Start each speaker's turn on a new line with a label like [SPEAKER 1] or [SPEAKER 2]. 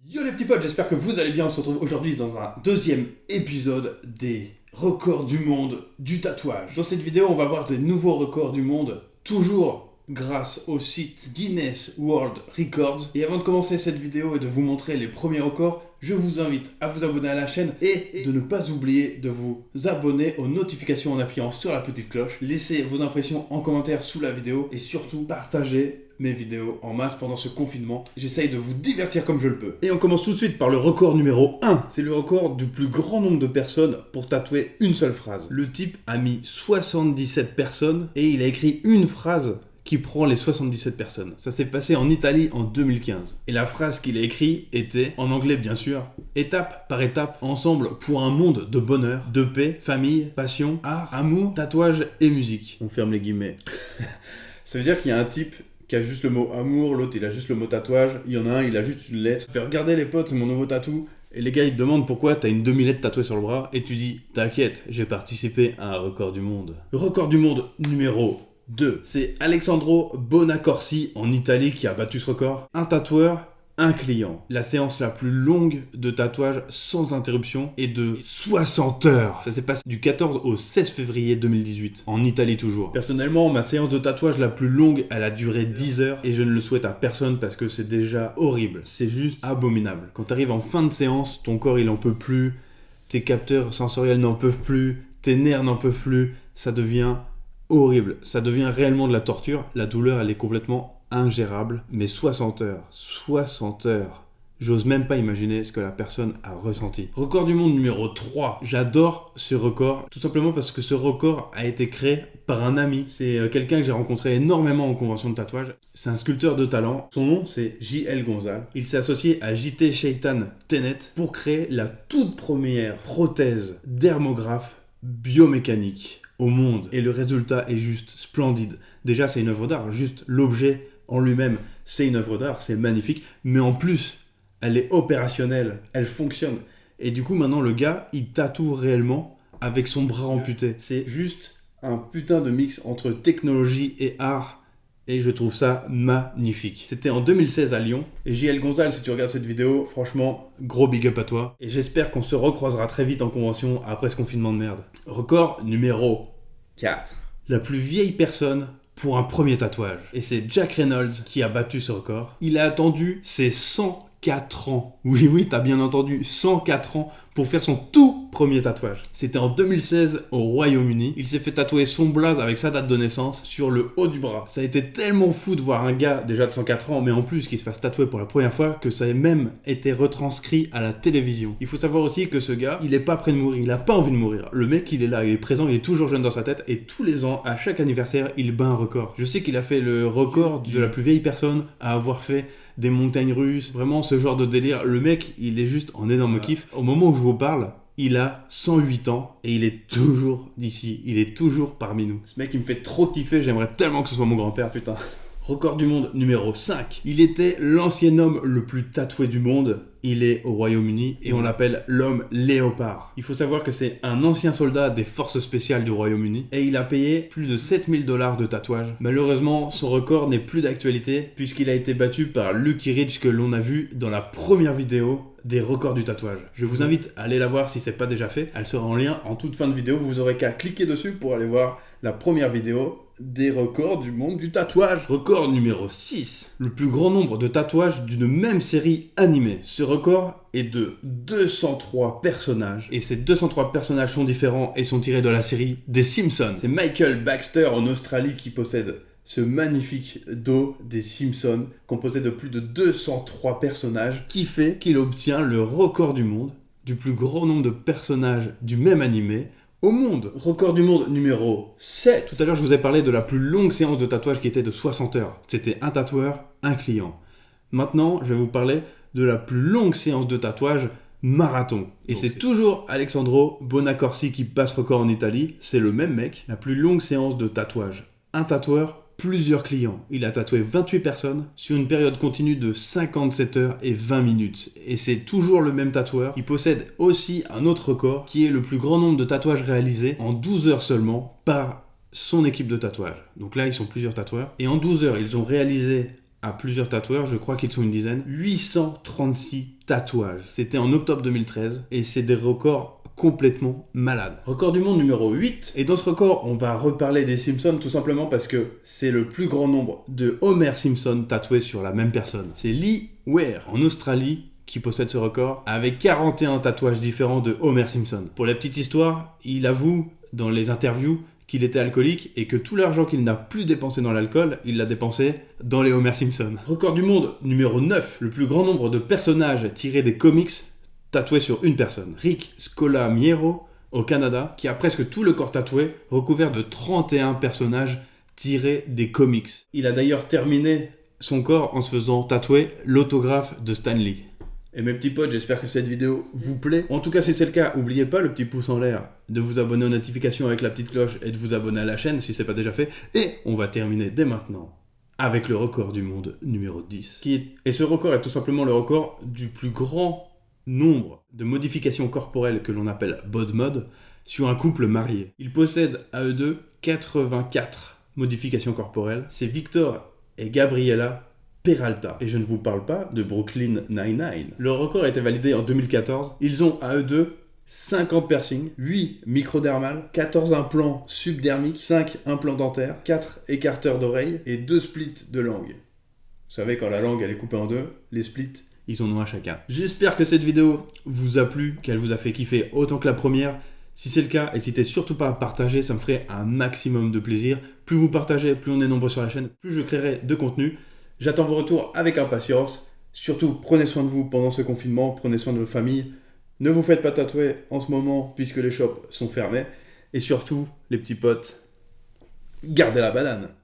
[SPEAKER 1] Yo les petits potes, j'espère que vous allez bien. On se retrouve aujourd'hui dans un deuxième épisode des records du monde du tatouage. Dans cette vidéo, on va voir des nouveaux records du monde, toujours grâce au site Guinness World Records. Et avant de commencer cette vidéo et de vous montrer les premiers records, je vous invite à vous abonner à la chaîne et de ne pas oublier de vous abonner aux notifications en appuyant sur la petite cloche. Laissez vos impressions en commentaire sous la vidéo et surtout partagez mes vidéos en masse pendant ce confinement. J'essaye de vous divertir comme je le peux. Et on commence tout de suite par le record numéro 1. C'est le record du plus grand nombre de personnes pour tatouer une seule phrase. Le type a mis 77 personnes et il a écrit une phrase qui prend les 77 personnes. Ça s'est passé en Italie en 2015. Et la phrase qu'il a écrite était, en anglais bien sûr, étape par étape, ensemble pour un monde de bonheur, de paix, famille, passion, art, amour, tatouage et musique. On ferme les guillemets. Ça veut dire qu'il y a un type qui a juste le mot amour, l'autre il a juste le mot tatouage, il y en a un, il a juste une lettre. Fait regarder les potes, c'est mon nouveau tatou. Et les gars ils te demandent pourquoi t'as une demi-lettre tatouée sur le bras et tu dis, t'inquiète, j'ai participé à un record du monde. Le record du monde numéro 2. C'est Alessandro Bonacorsi en Italie qui a battu ce record. Un tatoueur, un client. La séance la plus longue de tatouage sans interruption est de 60 heures. Ça s'est passé du 14 au 16 février 2018, en Italie toujours. Personnellement, ma séance de tatouage la plus longue, elle a duré 10 heures et je ne le souhaite à personne parce que c'est déjà horrible. C'est juste abominable. Quand t'arrives en fin de séance, ton corps il en peut plus, tes capteurs sensoriels n'en peuvent plus, tes nerfs n'en peuvent plus, ça devient horrible, ça devient réellement de la torture, la douleur elle est complètement ingérable, mais 60 heures, j'ose même pas imaginer ce que la personne a ressenti. Record du monde numéro 3, j'adore ce record, tout simplement parce que ce record a été créé par un ami, c'est quelqu'un que j'ai rencontré énormément en convention de tatouage, c'est un sculpteur de talent, son nom c'est J.L. Gonzal, il s'est associé à J.T. Shaitan Tenet pour créer la toute première prothèse dermographe biomécanique au monde et le résultat est juste splendide. Déjà c'est une œuvre d'art, juste l'objet en lui-même c'est une œuvre d'art, c'est magnifique, mais en plus elle est opérationnelle, elle fonctionne et du coup maintenant le gars il tatoue réellement avec son bras amputé. C'est juste un putain de mix entre technologie et art et je trouve ça magnifique. C'était en 2016 à Lyon. Et J.L. Gonzal, si tu regardes cette vidéo, franchement, gros big up à toi. Et j'espère qu'on se recroisera très vite en convention après ce confinement de merde. Record numéro 4. La plus vieille personne pour un premier tatouage. Et c'est Jack Reynolds qui a battu ce record. Il a attendu ses 104 ans. Oui, t'as bien entendu, 104 ans pour faire son tout premier tatouage. C'était en 2016 au Royaume-Uni. Il s'est fait tatouer son blaze avec sa date de naissance sur le haut du bras. Ça a été tellement fou de voir un gars déjà de 104 ans, mais en plus qui se fasse tatouer pour la première fois, que ça a même été retranscrit à la télévision. Il faut savoir aussi que ce gars, il est pas près de mourir, il a pas envie de mourir. Le mec, il est là, il est présent, il est toujours jeune dans sa tête, et tous les ans, à chaque anniversaire, il bat un record. Je sais qu'il a fait le record de la plus vieille personne à avoir fait des montagnes russes, vraiment ce genre de délire. Le mec, il est juste en énorme kiff. Au moment où je vous parle, il a 108 ans et il est toujours d'ici, il est toujours parmi nous. Ce mec, il me fait trop kiffer, j'aimerais tellement que ce soit mon grand-père, putain. Record du monde numéro 5. Il était l'ancien homme le plus tatoué du monde. Il est au Royaume-Uni et on l'appelle l'homme léopard. Il faut savoir que c'est un ancien soldat des forces spéciales du Royaume-Uni et il a payé plus de 7000 $ de tatouage. Malheureusement, son record n'est plus d'actualité puisqu'il a été battu par Lucky Rich que l'on a vu dans la première vidéo des records du tatouage. Je vous invite à aller la voir si c'est pas déjà fait. Elle sera en lien en toute fin de vidéo. Vous aurez qu'à cliquer dessus pour aller voir la première vidéo des records du monde du tatouage. Record numéro 6. Le plus grand nombre de tatouages d'une même série animée. Ce record est de 203 personnages. Et ces 203 personnages sont différents et sont tirés de la série des Simpsons. C'est Michael Baxter en Australie qui possède ce magnifique dos des Simpsons, composé de plus de 203 personnages, qui fait qu'il obtient le record du monde, du plus grand nombre de personnages du même animé, au monde. Record du monde numéro 7. Tout à l'heure, je vous ai parlé de la plus longue séance de tatouage qui était de 60 heures. C'était un tatoueur, un client. Maintenant, je vais vous parler de la plus longue séance de tatouage marathon. Et c'est toujours Alessandro Bonacorsi qui passe record en Italie. C'est le même mec. La plus longue séance de tatouage. Un tatoueur, plusieurs clients. Il a tatoué 28 personnes sur une période continue de 57 heures et 20 minutes. Et c'est toujours le même tatoueur. Il possède aussi un autre record qui est le plus grand nombre de tatouages réalisés en 12 heures seulement par son équipe de tatouage. Donc là, ils sont plusieurs tatoueurs. Et en 12 heures, ils ont réalisé à plusieurs tatoueurs, je crois qu'ils sont une dizaine, 836 tatouages. C'était en octobre 2013 et c'est des records complètement malades. Record du monde numéro 8. Et dans ce record, on va reparler des Simpsons tout simplement parce que c'est le plus grand nombre de Homer Simpson tatoués sur la même personne. C'est Lee Ware en Australie qui possède ce record avec 41 tatouages différents de Homer Simpson. Pour la petite histoire, il avoue dans les interviews qu'il était alcoolique et que tout l'argent qu'il n'a plus dépensé dans l'alcool, il l'a dépensé dans les Homer Simpson. Record du monde numéro 9, le plus grand nombre de personnages tirés des comics tatoués sur une personne. Rick Scolamiero au Canada, qui a presque tout le corps tatoué, recouvert de 31 personnages tirés des comics. Il a d'ailleurs terminé son corps en se faisant tatouer l'autographe de Stan Lee. Et mes petits potes, j'espère que cette vidéo vous plaît. En tout cas, si c'est le cas, n'oubliez pas le petit pouce en l'air, de vous abonner aux notifications avec la petite cloche et de vous abonner à la chaîne si ce n'est pas déjà fait. Et on va terminer dès maintenant avec le record du monde numéro 10. Et ce record est tout simplement le record du plus grand nombre de modifications corporelles que l'on appelle body mod sur un couple marié. Ils possèdent à eux deux 84 modifications corporelles. C'est Victor et Gabriella Peralta. Et je ne vous parle pas de Brooklyn Nine-Nine. Le record a été validé en 2014. Ils ont à eux deux 50 piercings, 8 microdermales, 14 implants subdermiques, 5 implants dentaires, 4 écarteurs d'oreilles et 2 splits de langue. Vous savez, quand la langue elle est coupée en deux, les splits, ils en ont un chacun. J'espère que cette vidéo vous a plu, qu'elle vous a fait kiffer autant que la première. Si c'est le cas, n'hésitez surtout pas à partager, ça me ferait un maximum de plaisir. Plus vous partagez, plus on est nombreux sur la chaîne, plus je créerai de contenu. J'attends vos retours avec impatience. Surtout, prenez soin de vous pendant ce confinement, prenez soin de vos familles. Ne vous faites pas tatouer en ce moment puisque les shops sont fermés. Et surtout, les petits potes, gardez la banane.